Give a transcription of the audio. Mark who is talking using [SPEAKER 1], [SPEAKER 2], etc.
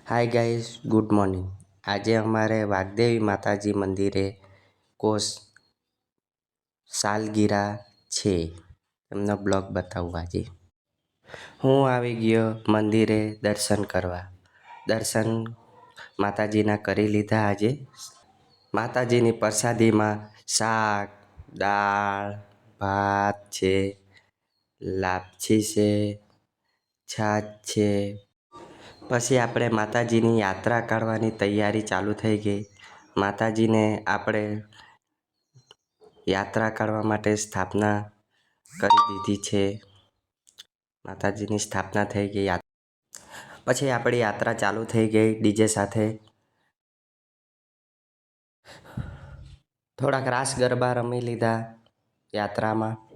[SPEAKER 1] Hi guys, good morning. આજે અમારે વાગદેવી માતાજી મંદિરે કોસ સાલગીરા છે. એમનો બ્લોગ બતાવું આજે. હું આવી ગયો મંદિરે દર્શન કરવા. દર્શન માતાજીના કરી લીધા આજે. માતાજીની પ્રસાદીમાં શાક, દાળ, ભાત છે, લાપસી છે, છાશ છે. પછી આપણે માતાજીની યાત્રા કાઢવાની તૈયારી ચાલુ થઈ ગઈ. માતાજીને આપણે યાત્રા કાઢવા માટે સ્થાપના કરી દીધી છે. માતાજીની સ્થાપના થઈ ગઈ. પછી આપણી યાત્રા ચાલુ થઈ ગઈ ડીજે સાથે. થોડાક રાસ ગરબા રમી લીધા યાત્રામાં.